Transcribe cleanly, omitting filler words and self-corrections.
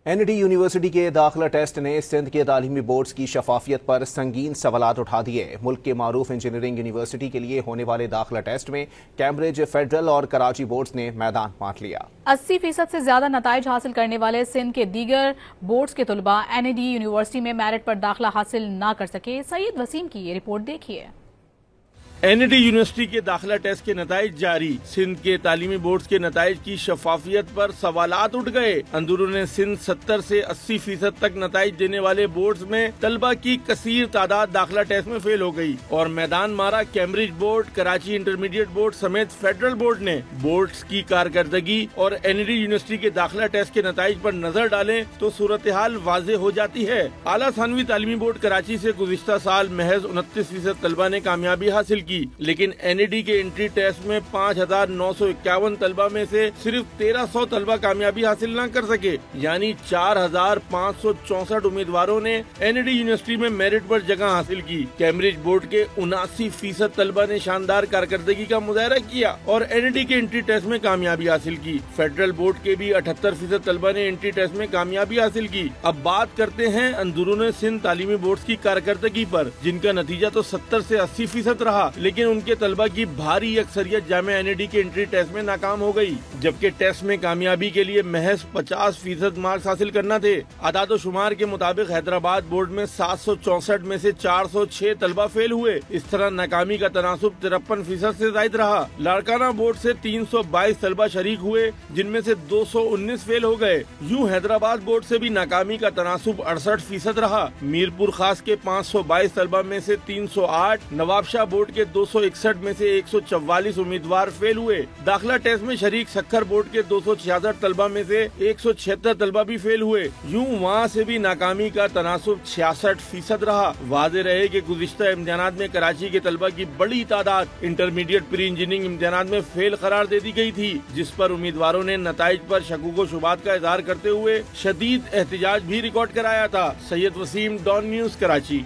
N D university کے داخلہ test نے سندھ کے تعلیمی بورڈز کی شفافیت پر سنگین سوالات اٹھا دیے۔ ملک کے معروف انجینئرنگ یونیورسٹی کے لیے ہونے والے داخلہ ٹیسٹ میں کیمبرج فیڈرل اور کراچی بورڈز نے میدان بانٹ لیا۔ 80% سے زیادہ نتائج حاصل کرنے والے سندھ کے دیگر بورڈز کے طلباء این ڈی یونیورسٹی میں میرٹ پر داخلہ حاصل نہ کر سکے۔ سید وسیم کی یہ رپورٹ دیکھیے۔ این ڈی یونیورسٹی کے داخلہ ٹیسٹ کے نتائج جاری۔ سندھ کے تعلیمی بورڈز کے نتائج کی شفافیت پر سوالات اٹھ گئے۔ اندرون سندھ 70 سے 80% تک نتائج دینے والے بورڈز میں طلبہ کی کثیر تعداد داخلہ ٹیسٹ میں فیل ہو گئی اور میدان مارا Cambridge board, Karachi intermediate board سمیت فیڈرل بورڈ نے۔ بورڈز کی کارکردگی اور این ڈی یونیورسٹی کے داخلہ ٹیسٹ کے نتائج پر نظر ڈالیں تو صورتحال واضح ہو جاتی ہے۔ اعلیٰ ثانوی تعلیمی بورڈ کراچی سے گزشتہ سال محض 29% طلبہ نے کامیابی حاصل کی، لیکن این ڈی کے انٹری ٹیسٹ میں 5951 طلبہ میں سے صرف 1300 طلبہ کامیابی حاصل نہ کر سکے، یعنی 4564 امیدواروں نے این ڈی یونیورسٹی میں میرٹ پر جگہ حاصل کی۔ کیمبرج بورڈ کے 79% طلبہ نے شاندار کارکردگی کا مظاہرہ کیا اور این ڈی کے انٹری ٹیسٹ میں کامیابی حاصل کی۔ فیڈرل بورڈ کے بھی 78% طلبہ نے انٹری ٹیسٹ میں کامیابی حاصل کی۔ اب بات کرتے ہیں اندرون سندھ تعلیمی بورڈز کی کارکردگی پر، جن کا نتیجہ تو 70 سے 80% رہا، لیکن ان کے طلبہ کی بھاری اکثریت جامعہ این ڈی کے انٹری ٹیسٹ میں ناکام ہو گئی، جبکہ ٹیسٹ میں کامیابی کے لیے محض 50% مارکس حاصل کرنا تھے۔ اعداد و شمار کے مطابق حیدرآباد بورڈ میں 764 میں سے 406 طلبہ فیل ہوئے۔ اس طرح ناکامی کا تناسب 53% سے زائد رہا۔ لاڑکانہ بورڈ سے 322 طلبہ شریک ہوئے، جن میں سے 219 فیل ہو گئے۔ یوں حیدرآباد بورڈ سے بھی ناکامی کا تناسب 68% رہا۔ میرپور خاص کے 522 طلبہ میں سے 308، نواب شاہ بورڈ کے 261 میں سے 144 امیدوار فیل ہوئے۔ داخلہ ٹیسٹ میں شریک سکھر بورڈ کے 266 طلبہ میں سے 176 طلبہ بھی فیل ہوئے۔ یوں وہاں سے بھی ناکامی کا تناسب 66% رہا۔ واضح رہے کہ گزشتہ امتحانات میں کراچی کے طلبہ کی بڑی تعداد انٹرمیڈیٹ پری انجینئرنگ امتحانات میں فیل قرار دے دی گئی تھی، جس پر امیدواروں نے نتائج پر شکوک و شبہات کا اظہار کرتے ہوئے شدید احتجاج بھی ریکارڈ کرایا تھا۔ سید وسیم، ڈان نیوز، کراچی۔